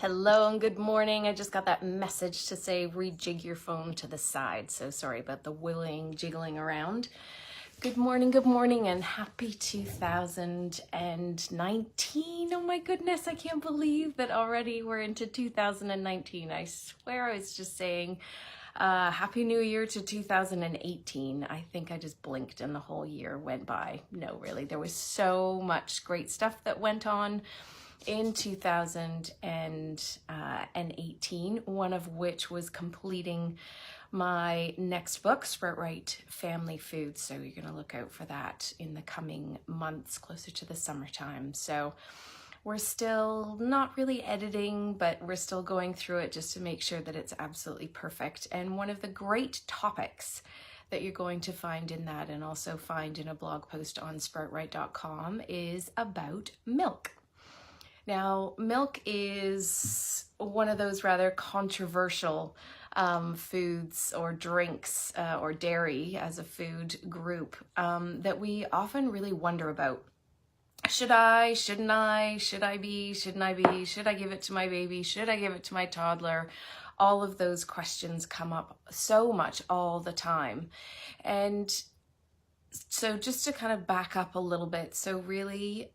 Hello and good morning. I just got that message to say rejig your phone to the side. So sorry about the jiggling around. Good morning, and happy 2019. Oh my goodness, I can't believe that already we're into 2019. I swear I was just saying Happy New Year to 2018. I think I just blinked and the whole year went by. No, really, there was so much great stuff that went on in 2018, one of which was completing my next book, Sprout Right Family Foods. So you're going to look out for that in the coming months, closer to the summertime. So we're still not really editing, but we're still going through it just to make sure that it's absolutely perfect. And one of the great topics that you're going to find in that, and also find in a blog post on sproutright.com, is about milk. Now, milk is one of those rather controversial foods or drinks or dairy as a food group that we often really wonder about. Should I, shouldn't I, should I be, shouldn't I be, should I give it to my baby, should I give it to my toddler? All of those questions come up so much all the time. And so just to kind of back up a little bit, so really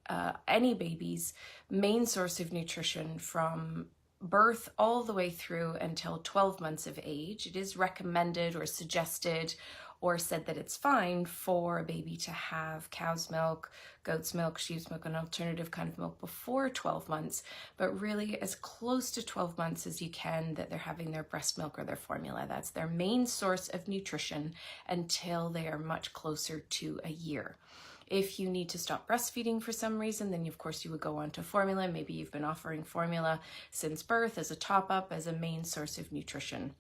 any baby's main source of nutrition from birth all the way through until 12 months of age, it is recommended or suggested or said that it's fine for a baby to have cow's milk, goat's milk, sheep's milk, an alternative kind of milk before 12 months, but really as close to 12 months as you can that they're having their breast milk or their formula. That's their main source of nutrition until they are much closer to a year. If you need to stop breastfeeding for some reason, then of course you would go on to formula. Maybe you've been offering formula since birth as a top-up, as a main source of nutrition.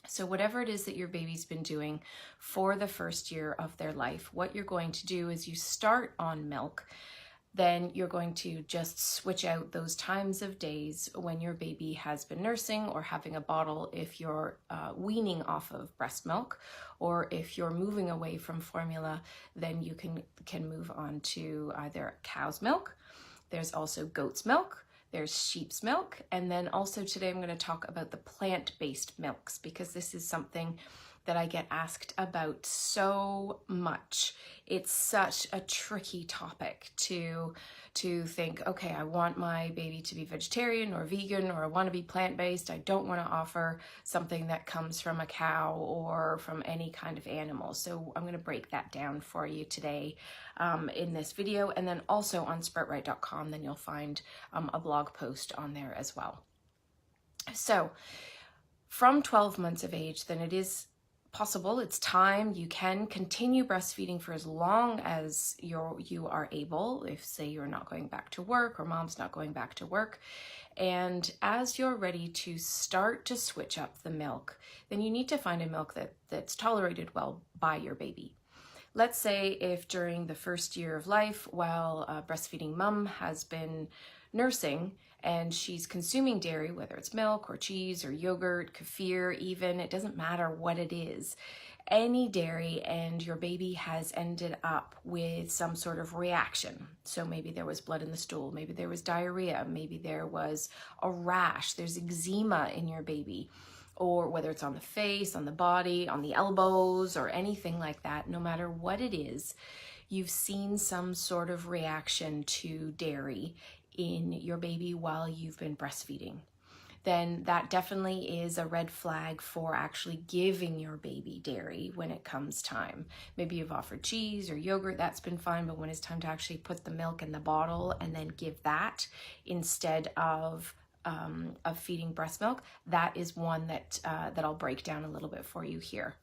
So whatever it is that your baby's been doing for the first year of their life, what you're going to do is you start on milk, then you're going to just switch out those times of days when your baby has been nursing or having a bottle if you're weaning off of breast milk, or if you're moving away from formula, then you can move on to either cow's milk. There's also goat's milk. There's sheep's milk, and then also today I'm going to talk about the plant-based milks, because this is something that I get asked about so much. It's such a tricky topic to think, okay, I want my baby to be vegetarian or vegan, or I want to be plant-based. I don't want to offer something that comes from a cow or from any kind of animal. So I'm going to break that down for you today in this video, and then also on sproutright.com, then you'll find a blog post on there as well. So from 12 months of age, then it is possible, it's time, you can continue breastfeeding for as long as you are able, if say you're not going back to work or mom's not going back to work. And as you're ready to start to switch up the milk, then you need to find a milk that's tolerated well by your baby. Let's say if during the first year of life, while breastfeeding mom has been nursing and she's consuming dairy, whether it's milk or cheese or yogurt, kefir even, it doesn't matter what it is, any dairy, and your baby has ended up with some sort of reaction. So maybe there was blood in the stool, maybe there was diarrhea, maybe there was a rash, there's eczema in your baby, or whether it's on the face, on the body, on the elbows, or anything like that, no matter what it is, you've seen some sort of reaction to dairy in your baby while you've been breastfeeding, then that definitely is a red flag for actually giving your baby dairy when it comes time. Maybe you've offered cheese or yogurt, that's been fine, but when it's time to actually put the milk in the bottle and then give that instead of feeding breast milk, that is one that I'll break down a little bit for you here.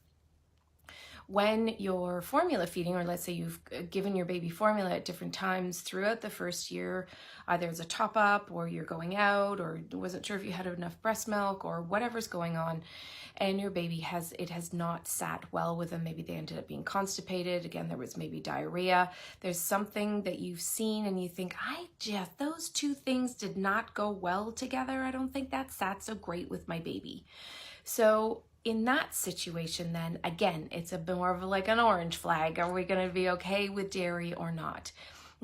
When you're formula feeding, or let's say you've given your baby formula at different times throughout the first year, either as a top-up or you're going out or wasn't sure if you had enough breast milk or whatever's going on, and your baby has not sat well with them, maybe they ended up being constipated, again, there was maybe diarrhea, there's something that you've seen and you think, those two things did not go well together, I don't think that sat so great with my baby. So in that situation, then again, it's more of like an orange flag. Are we going to be okay with dairy or not?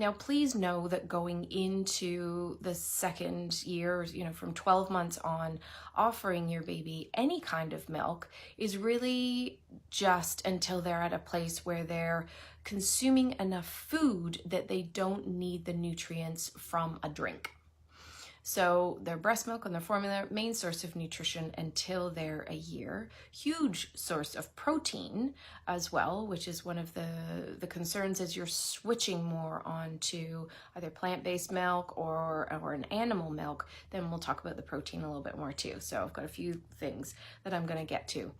Now, please know that going into the second year, from 12 months on, offering your baby any kind of milk is really just until they're at a place where they're consuming enough food that they don't need the nutrients from a drink. So their breast milk and their formula, main source of nutrition until they're a year. Huge source of protein as well, which is one of the concerns as you're switching more onto either plant-based milk or an animal milk. Then we'll talk about the protein a little bit more too. So I've got a few things that I'm going to get to.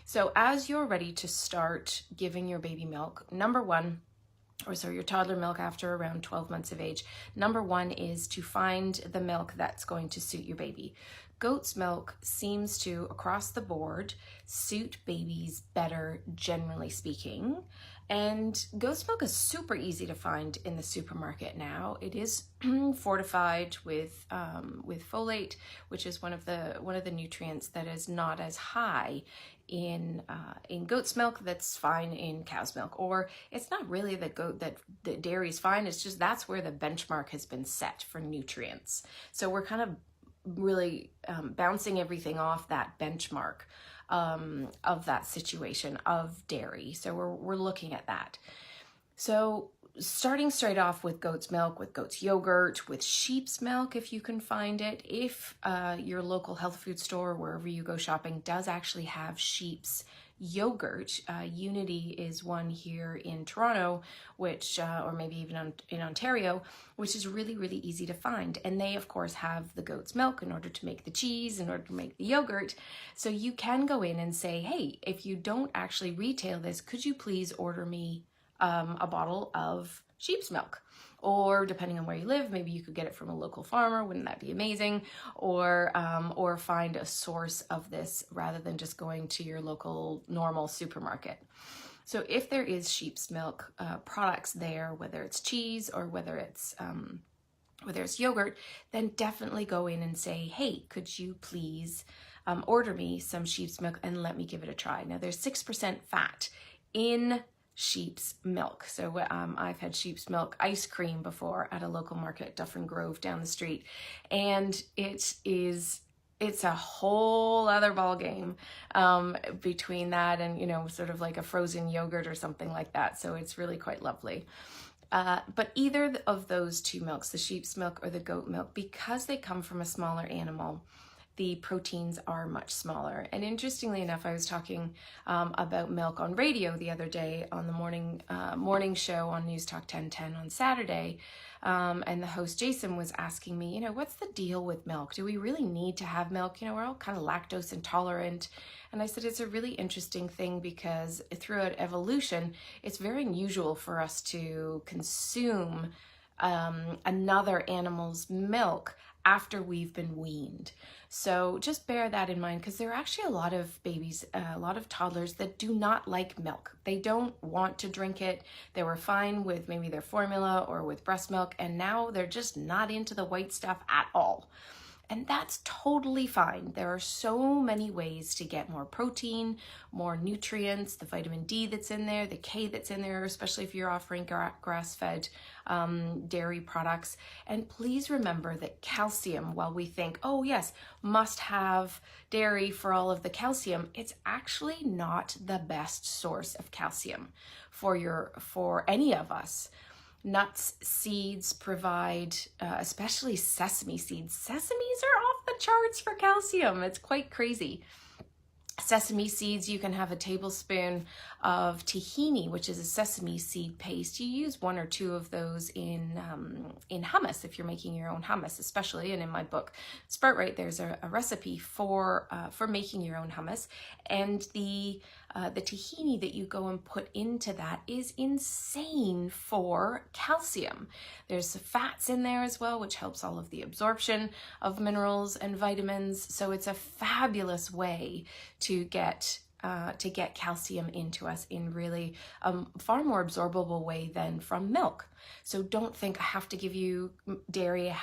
So as you're ready to start giving your baby milk, your toddler milk after around 12 months of age, number one is to find the milk that's going to suit your baby. Goat's milk seems to, across the board, suit babies better, generally speaking. And goat's milk is super easy to find in the supermarket now. It is fortified with folate, which is one of the nutrients that is not as high in goat's milk that's fine in cow's milk. Or it's not really that dairy is fine, it's just that's where the benchmark has been set for nutrients. So we're kind of really bouncing everything off that benchmark of that situation of dairy. So we're looking at that. So starting straight off with goat's milk, with goat's yogurt, with sheep's milk, if you can find it. If your local health food store, wherever you go shopping, does actually have sheep's yogurt. Unity is one here in Toronto, which, or maybe even in Ontario, which is really, really easy to find. And they, of course, have the goat's milk in order to make the cheese, in order to make the yogurt. So you can go in and say, hey, if you don't actually retail this, could you please order me a bottle of sheep's milk? Or depending on where you live, maybe you could get it from a local farmer. Wouldn't that be amazing? Or find a source of this rather than just going to your local normal supermarket. So if there is sheep's milk products there, whether it's cheese or whether it's yogurt, then definitely go in and say, hey, could you please order me some sheep's milk and let me give it a try. Now there's 6% fat in sheep's milk. So I've had sheep's milk ice cream before at a local market, Dufferin Grove down the street. And it's a whole other ball game between that and, sort of like a frozen yogurt or something like that. So it's really quite lovely. But either of those two milks, the sheep's milk or the goat milk, because they come from a smaller animal, the proteins are much smaller. And interestingly enough, I was talking about milk on radio the other day on the morning show on News Talk 1010 on Saturday. And the host Jason was asking me, what's the deal with milk? Do we really need to have milk? We're all kind of lactose intolerant. And I said, it's a really interesting thing because throughout evolution, it's very unusual for us to consume another animal's milk after we've been weaned. So just bear that in mind, because there are actually a lot of babies, a lot of toddlers that do not like milk. They don't want to drink it. They were fine with maybe their formula or with breast milk, and now they're just not into the white stuff at all. And that's totally fine. There are so many ways to get more protein, more nutrients, the vitamin D that's in there, the K that's in there, especially if you're offering grass-fed dairy products. And please remember that calcium, while we think, oh yes, must have dairy for all of the calcium, it's actually not the best source of calcium for any of us. Nuts, seeds provide, especially sesame seeds. Sesames are off the charts for calcium. It's quite crazy. Sesame seeds, you can have a tablespoon of tahini, which is a sesame seed paste. You use 1 or 2 of those in hummus if you're making your own hummus, especially. And in my book, Sprout Right, there's a recipe for making your own hummus. And the tahini that you go and put into that is insane for calcium. There's fats in there as well, which helps all of the absorption of minerals and vitamins. So it's a fabulous way to get calcium into us in really a far more absorbable way than from milk. So don't think I have to give you dairy,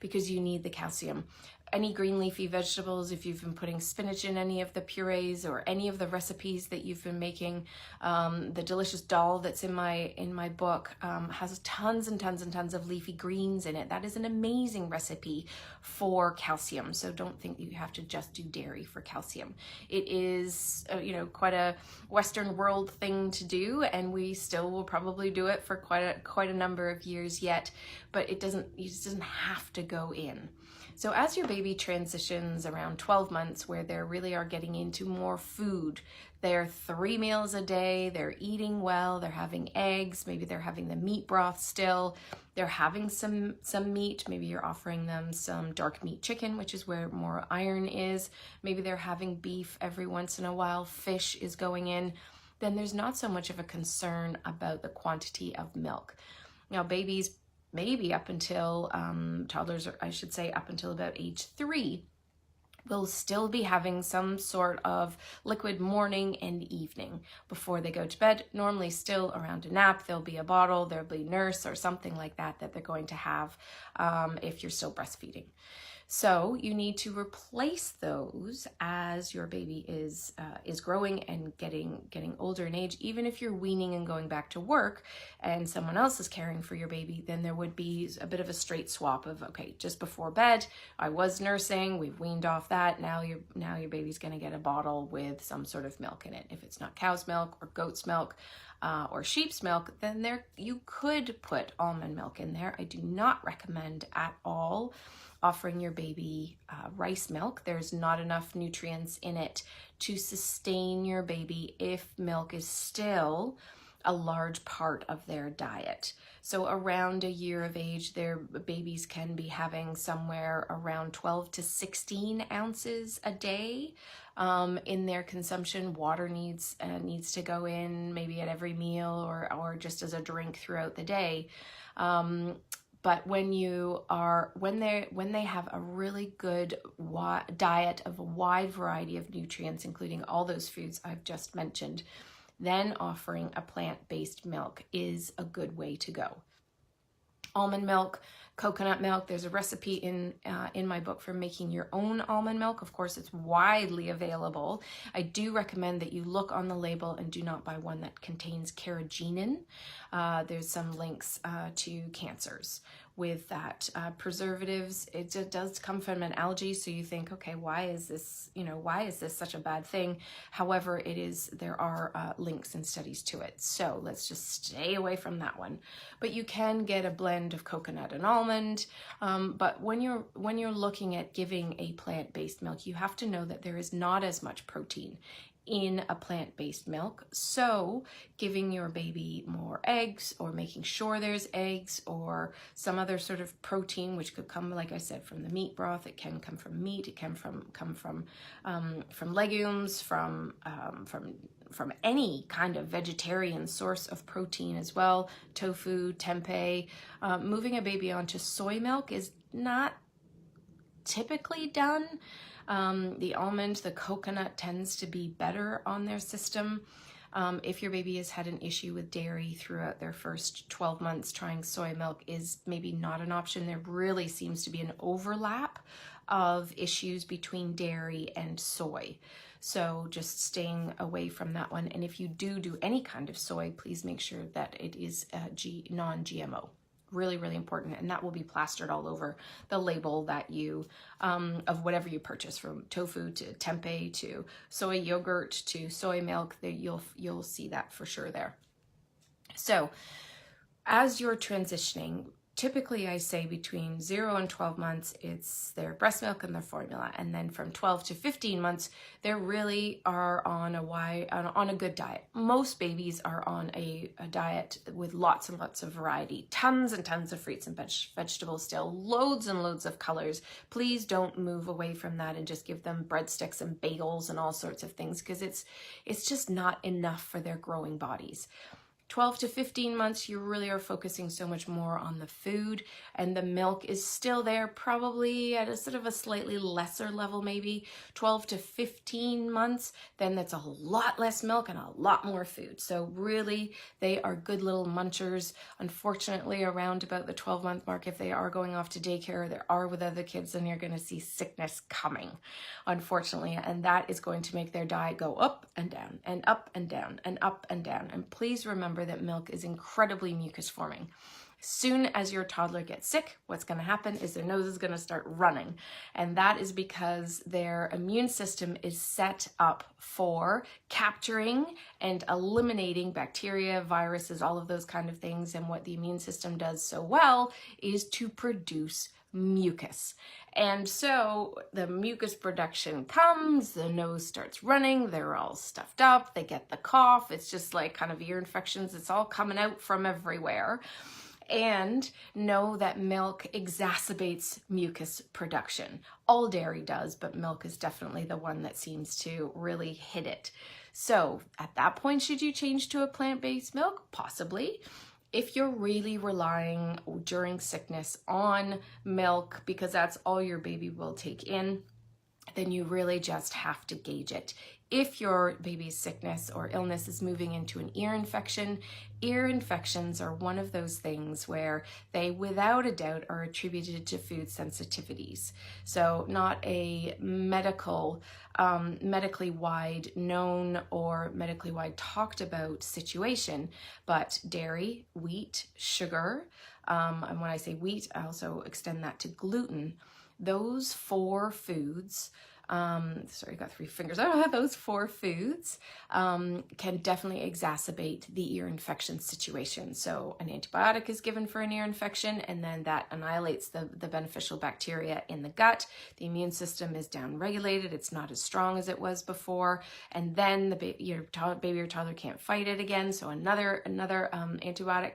because you need the calcium. any green leafy vegetables, if you've been putting spinach in any of the purees or any of the recipes that you've been making. The delicious dal that's in my book has tons and tons and tons of leafy greens in it. That is an amazing recipe for calcium. So don't think that you have to just do dairy for calcium. It is, quite a Western world thing to do, and we still will probably do it for quite a number of years yet, but it just doesn't have to go in. So as your baby transitions around 12 months, where they really are getting into more food, they're 3 meals a day, they're eating well, they're having eggs, maybe they're having the meat broth still, they're having some meat, maybe you're offering them some dark meat chicken, which is where more iron is, maybe they're having beef every once in a while, fish is going in, then there's not so much of a concern about the quantity of milk. Now, babies, maybe up until toddlers, or I should say up until about age 3, will still be having some sort of liquid morning and evening before they go to bed. Normally still around a nap, there'll be a bottle, there'll be nurse or something like that they're going to have if you're still breastfeeding. So you need to replace those as your baby is growing and getting older in age. Even if you're weaning and going back to work and someone else is caring for your baby, then there would be a bit of a straight swap of, okay, just before bed, I was nursing, we've weaned off that, now your baby's gonna get a bottle with some sort of milk in it. If it's not cow's milk or goat's milk, or sheep's milk, then you could put almond milk in there. I do not recommend at all offering your baby rice milk. There's not enough nutrients in it to sustain your baby if milk is still a large part of their diet. So around a year of age, their babies can be having somewhere around 12 to 16 ounces a day in their consumption. Water needs to go in maybe at every meal or just as a drink throughout the day. But when they have a really good diet of a wide variety of nutrients, including all those foods I've just mentioned, then offering a plant-based milk is a good way to go. Almond milk, coconut milk, there's a recipe in my book for making your own almond milk. Of course, it's widely available. I do recommend that you look on the label and do not buy one that contains carrageenan. There's some links to cancers with that. Preservatives, it does come from an algae, so you think, okay, why is this such a bad thing? However, there are links and studies to it. So let's just stay away from that one. But you can get a blend of coconut and almond. But when you're looking at giving a plant-based milk, you have to know that there is not as much protein in a plant-based milk. So giving your baby more eggs, or making sure there's eggs or some other sort of protein, which could come, like I said, from the meat broth. It can come from meat. It can come from legumes, from any kind of vegetarian source of protein as well. Tofu, tempeh. Moving a baby onto soy milk is not typically done. The almond, the coconut tends to be better on their system. If your baby has had an issue with dairy throughout their first 12 months, trying soy milk is maybe not an option. There really seems to be an overlap of issues between dairy and soy. So just staying away from that one. And if you do any kind of soy, please make sure that it is non-GMO. Really, really important, and that will be plastered all over the label that you of whatever you purchase, from tofu to tempeh to soy yogurt to soy milk. You'll see that for sure there. So as you're transitioning, typically I say between 0 and 12 months, it's their breast milk and their formula. And then from 12 to 15 months, they really are on a good diet. Most babies are on a diet with lots and lots of variety, tons and tons of fruits and vegetables still, loads and loads of colors. Please don't move away from that and just give them breadsticks and bagels and all sorts of things, because it's just not enough for their growing bodies. 12 to 15 months, you really are focusing so much more on the food, and the milk is still there, probably at a sort of a slightly lesser level, maybe 12 to 15 months, then that's a lot less milk and a lot more food. So really, they are good little munchers. Unfortunately, around about the 12-month mark, if they are going off to daycare, they are with other kids, then you're going to see sickness coming, unfortunately, and that is going to make their diet go up and down and up and down and up and down. And please remember that milk is incredibly mucus forming. As soon as your toddler gets sick, what's going to happen is their nose is going to start running. And that is because their immune system is set up for capturing and eliminating bacteria, viruses, all of those kind of things. And what the immune system does so well is to produce mucus. And so the mucus production comes, the nose starts running, they're all stuffed up, they get the cough, it's just like kind of ear infections, it's all coming out from everywhere. And know that milk exacerbates mucus production. All dairy does, but milk is definitely the one that seems to really hit it. So at that point, should you change to a plant-based milk? Possibly. If you're really relying during sickness on milk because that's all your baby will take in, then you really just have to gauge it. If your baby's sickness or illness is moving into an ear infections are one of those things where they, without a doubt, are attributed to food sensitivities. So not a medically wide known or medically wide talked about situation, but dairy, wheat, sugar, and when I say wheat, I also extend that to gluten. Those four foods, sorry, I got three fingers. Those four foods can definitely exacerbate the ear infection situation. So an antibiotic is given for an ear infection, and then that annihilates the beneficial bacteria in the gut. The immune system is downregulated. It's not as strong as it was before. And then your baby or toddler can't fight it again. So another antibiotic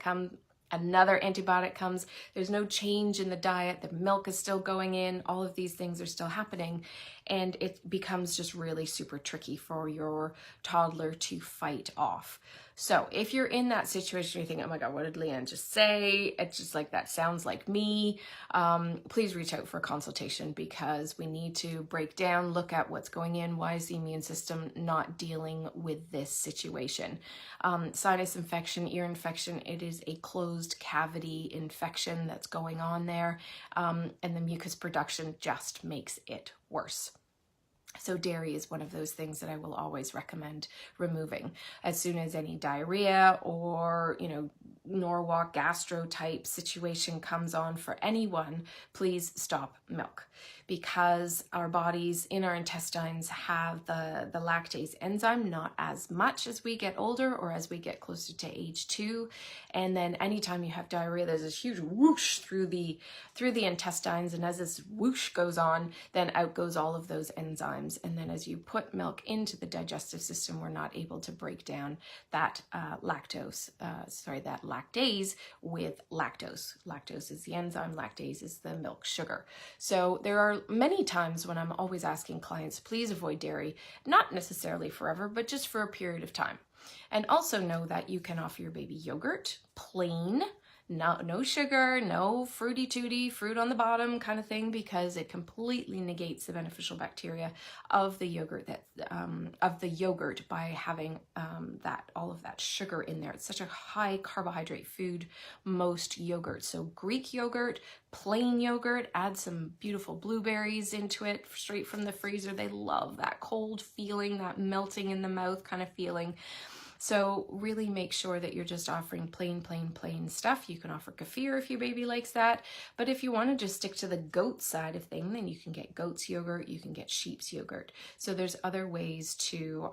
comes. There's no change in the diet. The milk is still going in. All of these things are still happening. And it becomes just really super tricky for your toddler to fight off. So if you're in that situation, you think, oh my God, what did Lianne just say? It's just like, that sounds like me. Please reach out for a consultation, because we need to break down, look at what's going in. Why is the immune system not dealing with this situation? Sinus infection, ear infection, it is a closed cavity infection that's going on there. And the mucus production just makes it worse. So dairy is one of those things that I will always recommend removing. As soon as any diarrhea or, Norwalk gastro type situation comes on for anyone, please stop milk, because our bodies in our intestines have the lactase enzyme, not as much as we get older or as we get closer to age 2. And then anytime you have diarrhea, there's this huge whoosh through the intestines. And as this whoosh goes on, then out goes all of those enzymes. And then as you put milk into the digestive system, we're not able to break down that lactase with lactose. Lactose is the enzyme, lactase is the milk sugar. So there are many times when I'm always asking clients, please avoid dairy, not necessarily forever, but just for a period of time. And also know that you can offer your baby yogurt, plain, no sugar, no fruity tooty, fruit on the bottom kind of thing, because it completely negates the beneficial bacteria of the yogurt by having all of that sugar in there. It's such a high carbohydrate food, most yogurt. So Greek yogurt, plain yogurt, add some beautiful blueberries into it straight from the freezer. They love that cold feeling, that melting in the mouth kind of feeling. So really make sure that you're just offering plain stuff. You can offer kefir if your baby likes that. But if you want to just stick to the goat side of things, then you can get goat's yogurt, you can get sheep's yogurt. So there's other ways to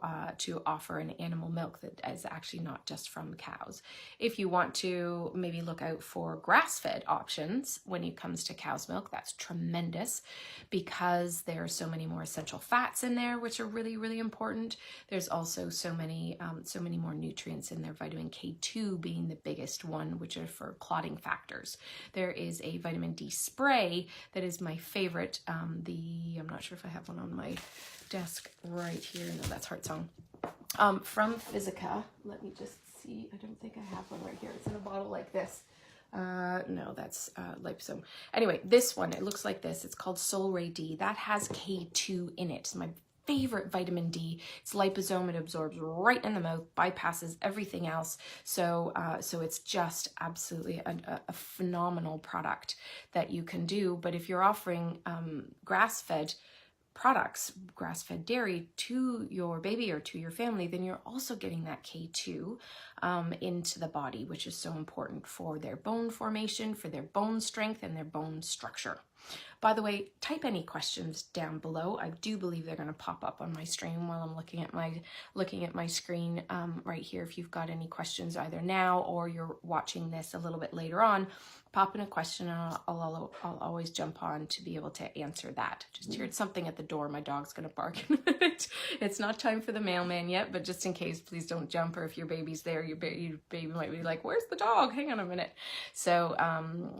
offer an animal milk that is actually not just from cows. If you want to maybe look out for grass-fed options when it comes to cow's milk, that's tremendous, because there are so many more essential fats in there, which are really, really important. There's also so many more nutrients in there, vitamin K2 being the biggest one, which are for clotting factors. There is a vitamin D spray that is my favorite. I'm not sure if I have one on my desk right here. No, that's Heart Song. From Physica. Let me just see, I don't think I have one right here. It's in a bottle like this. No, that's liposome. Anyway, this one, it looks like this. It's called Solray D. That has K2 in it. It's my favorite vitamin D. It's liposome. It absorbs right in the mouth, bypasses everything else. So it's just absolutely a phenomenal product that you can do. But if you're offering grass-fed products, grass-fed dairy to your baby or to your family, then you're also getting that K2 into the body, which is so important for their bone formation, for their bone strength, and their bone structure. By the way, type any questions down below. I do believe they're going to pop up on my stream while I'm looking at my screen right here. If you've got any questions either now or you're watching this a little bit later on, pop in a question and I'll always jump on to be able to answer that. Just heard something at the door. My dog's going to bark in a minute. It's not time for the mailman yet, but just in case, please don't jump, or if your baby's there, your baby might be like, where's the dog? Hang on a minute. So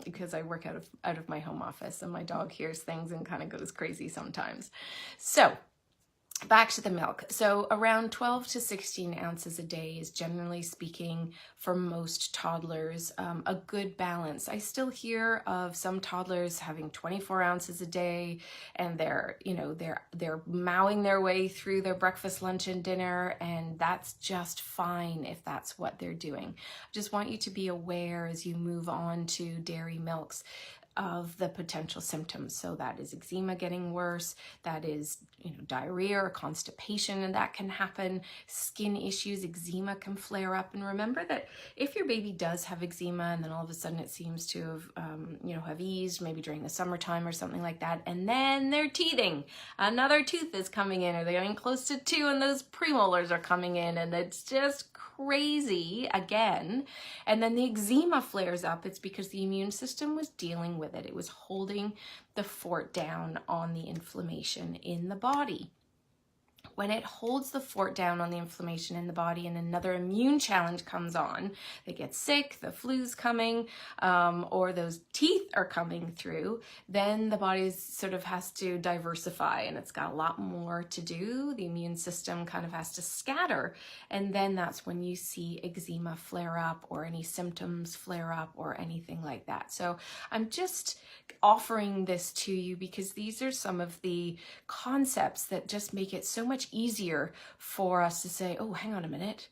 because I work out of my home office and my dog hears things and kind of goes crazy sometimes. So back to the milk. So around 12 to 16 ounces a day is, generally speaking, for most toddlers, a good balance. I still hear of some toddlers having 24 ounces a day, and they're mowing their way through their breakfast, lunch, and dinner, and that's just fine if that's what they're doing. I just want you to be aware as you move on to dairy milks of the potential symptoms. So that is eczema getting worse, that is, diarrhea or constipation, and that can happen. Skin issues, eczema can flare up. And remember that if your baby does have eczema and then all of a sudden it seems to have eased, maybe during the summertime or something like that, and then they're teething, another tooth is coming in, or they're getting close to 2 and those premolars are coming in, and it's just crazy again, and then the eczema flares up, it's because the immune system was dealing with it. It was holding the fort down on the inflammation in the body. When it holds the fort down on the inflammation in the body and another immune challenge comes on, they get sick, the flu's coming, or those teeth are coming through, then the body sort of has to diversify, and it's got a lot more to do. The immune system kind of has to scatter, and then that's when you see eczema flare up or any symptoms flare up or anything like that. So I'm just offering this to you because these are some of the concepts that just make it so much easier for us to say, oh, hang on a minute,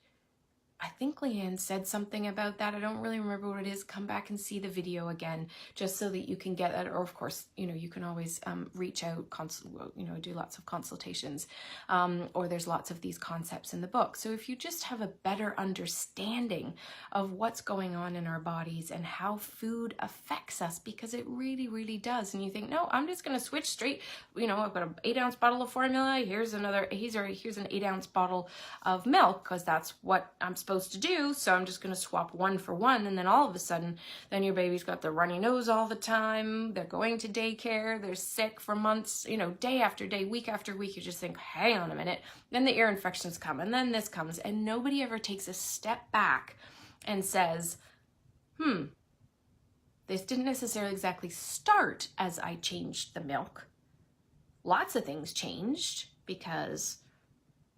I think Lianne said something about that. I don't really remember what it is. Come back and see the video again, just so that you can get that. Or of course, you can always reach out, do lots of consultations, or there's lots of these concepts in the book. So if you just have a better understanding of what's going on in our bodies and how food affects us, because it really, really does. And you think, no, I'm just going to switch straight. I've got an 8-ounce bottle of formula. Here's an 8-ounce bottle of milk, because that's what I'm supposed to do, so I'm just going to swap one for one. And then all of a sudden, then your baby's got the runny nose all the time, they're going to daycare, they're sick for months, day after day, week after week. You just think, hang on a minute, then the ear infections come, and then this comes, and nobody ever takes a step back and says, this didn't necessarily exactly start as I changed the milk. Lots of things changed because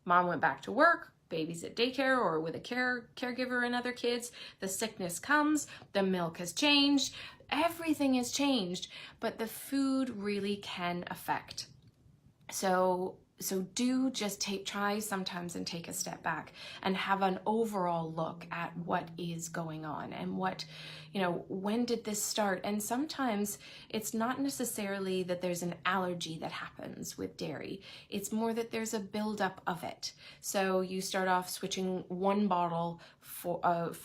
mom went back to work, baby's at daycare or with a caregiver and other kids, the sickness comes, the milk has changed, everything has changed, but the food really can affect. So do just try sometimes and take a step back and have an overall look at what is going on and when did this start? And sometimes it's not necessarily that there's an allergy that happens with dairy. It's more that there's a buildup of it. So you start off switching one bottle of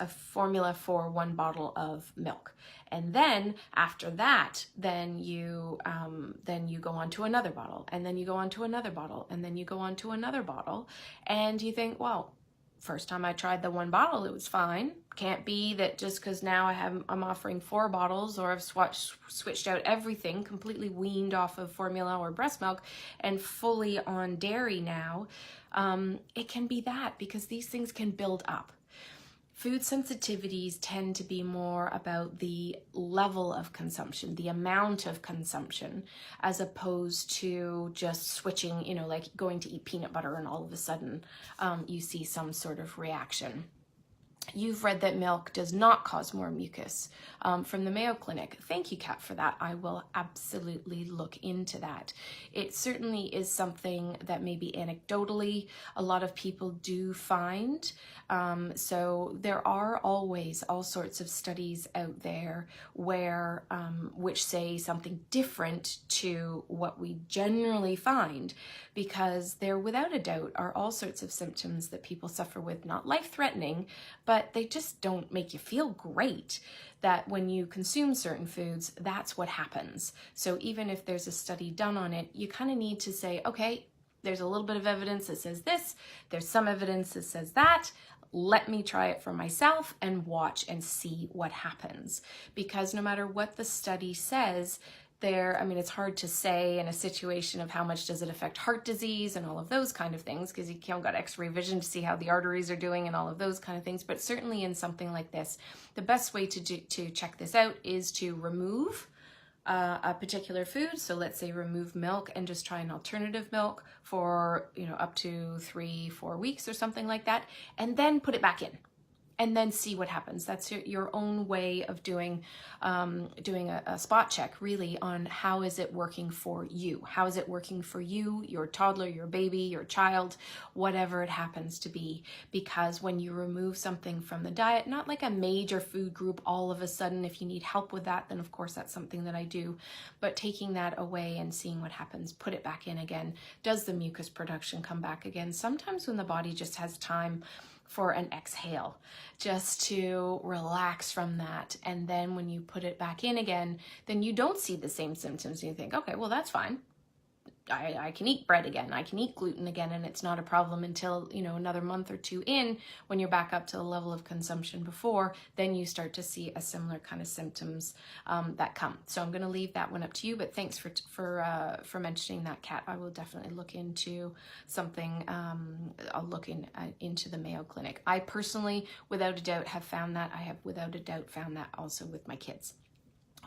formula for one bottle of milk. And then after that, then you go on to another bottle, and then you go on to another bottle, and then you go on to another bottle, and you think, well, first time I tried the one bottle, it was fine. Can't be that just because now I'm offering 4 bottles, or I've switched out everything, completely weaned off of formula or breast milk and fully on dairy now. It can be that, because these things can build up. Food sensitivities tend to be more about the level of consumption, the amount of consumption, as opposed to just switching, you know, like going to eat peanut butter and all of a sudden you see some sort of reaction. You've read that milk does not cause more mucus from the Mayo Clinic. Thank you, Kat, for that. I will absolutely look into that. It certainly is something that maybe anecdotally a lot of people do find. So there are always all sorts of studies out there where which say something different to what we generally find, because there without a doubt are all sorts of symptoms that people suffer with, not life-threatening, but they just don't make you feel great, that when you consume certain foods, that's what happens. So even if there's a study done on it, you kind of need to say, okay, there's a little bit of evidence that says this, there's some evidence that says that, let me try it for myself and watch and see what happens. Because no matter what the study says, I mean, it's hard to say in a situation of how much does it affect heart disease and all of those kind of things, because you can't got x-ray vision to see how the arteries are doing and all of those kind of things. But certainly in something like this, the best way to check this out is to remove a particular food. So let's say remove milk and just try an alternative milk for, you know, up to 3-4 weeks or something like that, and then put it back in. And then see what happens. That's your own way of doing a spot check, really, on how is it working for you? How is it working for you, your toddler, your baby, your child, whatever it happens to be? Because when you remove something from the diet, not like a major food group all of a sudden, if you need help with that, then of course that's something that I do. But taking that away and seeing what happens, put it back in again. Does the mucus production come back again? Sometimes when the body just has time for an exhale, just to relax from that. And then when you put it back in again, then you don't see the same symptoms. You think, okay, well, that's fine. I can eat bread again. I can eat gluten again, and it's not a problem until, you know, another month or two in, when you're back up to the level of consumption before, then you start to see a similar kind of symptoms that come. So I'm going to leave that one up to you, but thanks for mentioning that, Kat. I will definitely look into something. I'll look into the Mayo Clinic. I personally, without a doubt, have found that. I have without a doubt found that also with my kids.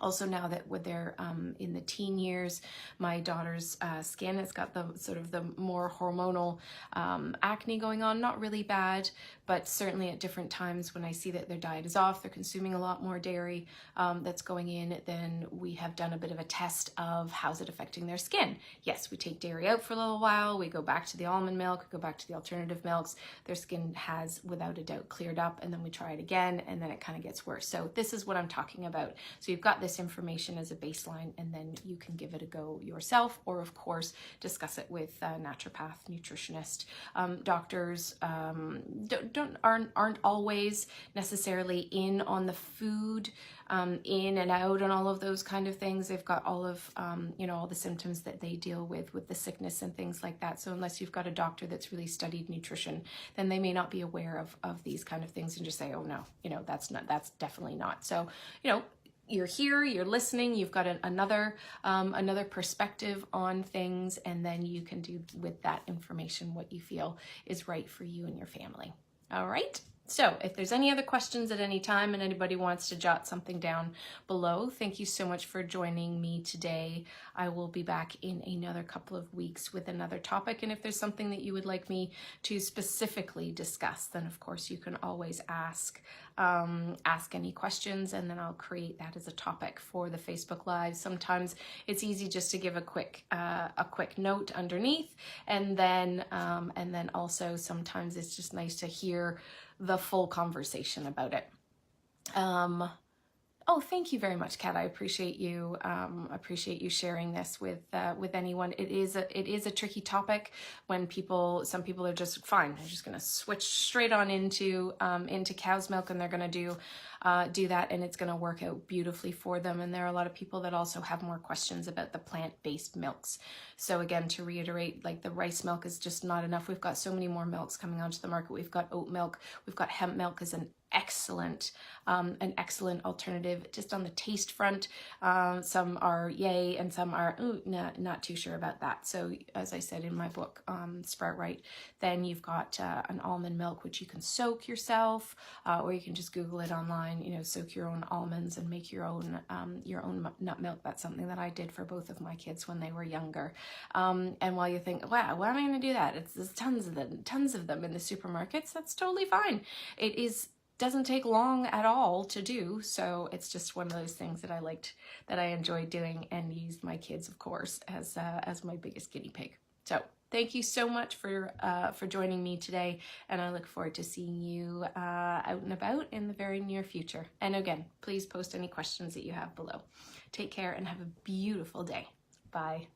Also, now that when they're in the teen years, my daughter's skin has got the sort of the more hormonal acne going on. Not really bad, but certainly at different times when I see that their diet is off, they're consuming a lot more dairy that's going in, then we have done a bit of a test of how's it affecting their skin. Yes, we take dairy out for a little while, we go back to the almond milk, go back to the alternative milks, their skin has without a doubt cleared up, and then we try it again, and then it kind of gets worse. So this is what I'm talking about. So you've got this information as a baseline, and then you can give it a go yourself, or of course discuss it with a naturopath, nutritionist. Doctors aren't always necessarily in on the food, in and out and all of those kind of things. They've got all of all the symptoms that they deal with the sickness and things like that. So unless you've got a doctor that's really studied nutrition, then they may not be aware of these kind of things and just say, oh no, that's definitely not. So you're here, you're listening, you've got another perspective on things, and then you can do with that information what you feel is right for you and your family. All right. So if there's any other questions at any time and anybody wants to jot something down below, thank you so much for joining me today. I will be back in another couple of weeks with another topic. And if there's something that you would like me to specifically discuss, then of course you can always ask any questions, and then I'll create that as a topic for the Facebook Live. Sometimes it's easy just to give a quick note underneath, and then also sometimes it's just nice to hear the full conversation about it. Oh, thank you very much, Kat. I appreciate you sharing this with anyone. It is a tricky topic when some people are just fine. They're just going to switch straight on into cow's milk, and they're going to do that, and it's going to work out beautifully for them. And there are a lot of people that also have more questions about the plant-based milks. So again, to reiterate, like the rice milk is just not enough. We've got so many more milks coming onto the market. We've got oat milk, we've got hemp milk as an an excellent alternative just on the taste front. Some are yay and some are not too sure about that. So as I said in my book, Sprout Right, then you've got an almond milk which you can soak yourself, or you can just Google it online, you know, soak your own almonds and make your own nut milk. That's something that I did for both of my kids when they were younger. And while you think, wow, why am I going to do that? There's tons of them in the supermarkets. That's totally fine. It doesn't take long at all to do, so it's just one of those things that I enjoyed doing, and used my kids, of course, as my biggest guinea pig. So thank you so much for joining me today, and I look forward to seeing you out and about in the very near future. And again, please post any questions that you have below. Take care and have a beautiful day. Bye.